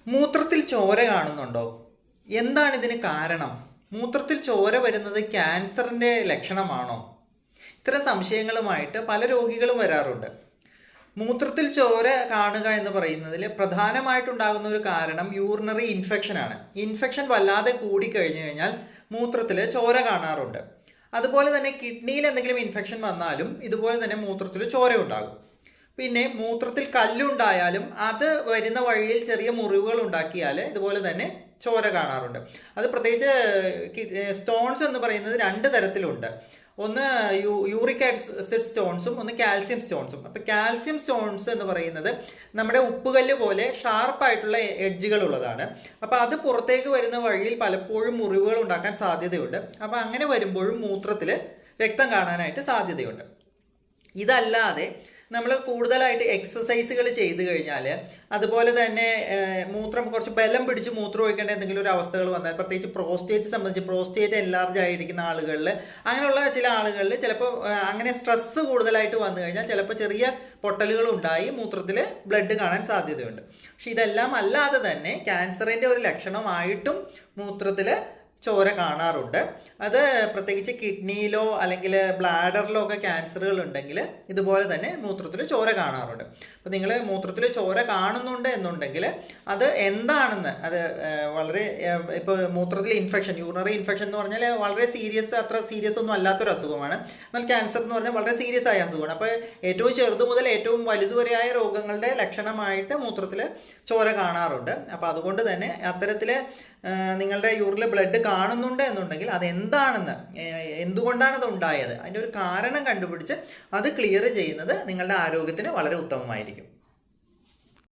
മൂത്രത്തിൽ ചോര കാണുന്നുണ്ടോ? എന്താണ് ഇതിന് കാരണം? മൂത്രത്തിൽ ചോര വരുന്നത് ക്യാൻസറിൻ്റെ ലക്ഷണമാണോ? ഇത്തരം സംശയങ്ങളുമായിട്ട് പല രോഗികളും വരാറുണ്ട്. മൂത്രത്തിൽ ചോര കാണുക എന്ന് പറയുന്നതിൽ പ്രധാനമായിട്ടുണ്ടാകുന്ന ഒരു കാരണം യൂറിനറി ഇൻഫെക്ഷനാണ്. ഇൻഫെക്ഷൻ വല്ലാതെ കൂടിക്കഴിഞ്ഞു കഴിഞ്ഞാൽ മൂത്രത്തിൽ ചോര കാണാറുണ്ട്. അതുപോലെ തന്നെ കിഡ്നിയിൽ എന്തെങ്കിലും ഇൻഫെക്ഷൻ വന്നാലും ഇതുപോലെ തന്നെ മൂത്രത്തിൽ ചോര ഉണ്ടാകും. പിന്നെ മൂത്രത്തിൽ കല്ലുണ്ടായാലും അത് വരുന്ന വഴിയിൽ ചെറിയ മുറിവുകൾ ഉണ്ടാക്കിയാൽ ഇതുപോലെ തന്നെ ചോര കാണാറുണ്ട്. അത് പ്രത്യേകിച്ച് സ്റ്റോൺസ് എന്ന് പറയുന്നത് രണ്ട് തരത്തിലുണ്ട്. ഒന്ന് യൂറിക് ആസിഡ് സ്റ്റോൺസും ഒന്ന് കാൽസ്യം സ്റ്റോൺസും. അപ്പോൾ കാൽസ്യം സ്റ്റോൺസ് എന്ന് പറയുന്നത് നമ്മുടെ ഉപ്പുകല്ല് പോലെ ഷാർപ്പായിട്ടുള്ള എഡ്ജുകൾ ഉള്ളതാണ്. അപ്പോൾ അത് പുറത്തേക്ക് വരുന്ന വഴിയിൽ പലപ്പോഴും മുറിവുകൾ ഉണ്ടാക്കാൻ സാധ്യതയുണ്ട്. അപ്പോൾ അങ്ങനെ വരുമ്പോഴും മൂത്രത്തിൽ രക്തം കാണാനായിട്ട് സാധ്യതയുണ്ട്. ഇതല്ലാതെ നമ്മൾ കൂടുതലായിട്ട് എക്സസൈസുകൾ ചെയ്തു കഴിഞ്ഞാൽ, അതുപോലെ തന്നെ മൂത്രം കുറച്ച് ബലം പിടിച്ച് മൂത്രം ഒഴിക്കേണ്ട എന്തെങ്കിലും ഒരു അവസ്ഥകൾ വന്നാൽ, പ്രത്യേകിച്ച് പ്രോസ്റ്റേറ്റ് സംബന്ധിച്ച് പ്രോസ്റ്റേറ്റ് എൻലാർജ് ആയിരിക്കുന്ന ആളുകളിൽ, അങ്ങനെയുള്ള ചില ആളുകളിൽ ചിലപ്പോൾ അങ്ങനെ സ്ട്രെസ്സ് കൂടുതലായിട്ട് വന്നു കഴിഞ്ഞാൽ ചിലപ്പോൾ ചെറിയ പൊട്ടലുകൾ ഉണ്ടായി മൂത്രത്തിൽ ബ്ലഡ് കാണാൻ സാധ്യതയുണ്ട്. പക്ഷെ ഇതെല്ലാം അല്ലാതെ തന്നെ ക്യാൻസറിൻ്റെ ഒരു ലക്ഷണമായിട്ടും മൂത്രത്തിൽ ചോര കാണാറുണ്ട്. അത് പ്രത്യേകിച്ച് കിഡ്നിയിലോ അല്ലെങ്കിൽ ബ്ലാഡറിലോ ഒക്കെ ക്യാൻസറുകൾ ഉണ്ടെങ്കിൽ ഇതുപോലെ തന്നെ മൂത്രത്തിൽ ചോര കാണാറുണ്ട്. അപ്പോൾ നിങ്ങൾ മൂത്രത്തിൽ ചോര കാണുന്നുണ്ട് എന്നുണ്ടെങ്കിൽ അത് എന്താണെന്ന്, അത് വളരെ ഇപ്പോൾ മൂത്രത്തിൽ ഇൻഫെക്ഷൻ, യൂറിനറി ഇൻഫെക്ഷൻ എന്ന് പറഞ്ഞാൽ വളരെ അത്ര സീരിയസ് ഒന്നും അല്ലാത്തൊരു അസുഖമാണ്. എന്നാൽ ക്യാൻസർ എന്ന് പറഞ്ഞാൽ വളരെ സീരിയസ് ആയ അസുഖമാണ്. അപ്പോൾ ഏറ്റവും ചെറുതു മുതൽ ഏറ്റവും വലുതുവരെയായ രോഗങ്ങളുടെ ലക്ഷണമായിട്ട് മൂത്രത്തിൽ ചോര കാണാറുണ്ട്. അപ്പോൾ അതുകൊണ്ട് തന്നെ അത്തരത്തിൽ നിങ്ങളുടെ യൂറിനിൽ ബ്ലഡ് കാണുന്നുണ്ട് എന്നുണ്ടെങ്കിൽ അതെന്താണെന്ന്, എന്തുകൊണ്ടാണ് അത് ഉണ്ടായത്, അതിൻ്റെ ഒരു കാരണം കണ്ടുപിടിച്ച് അത് ക്ലിയർ ചെയ്യുന്നത് നിങ്ങളുടെ ആരോഗ്യത്തിന് വളരെ ഉത്തമമായിരിക്കും.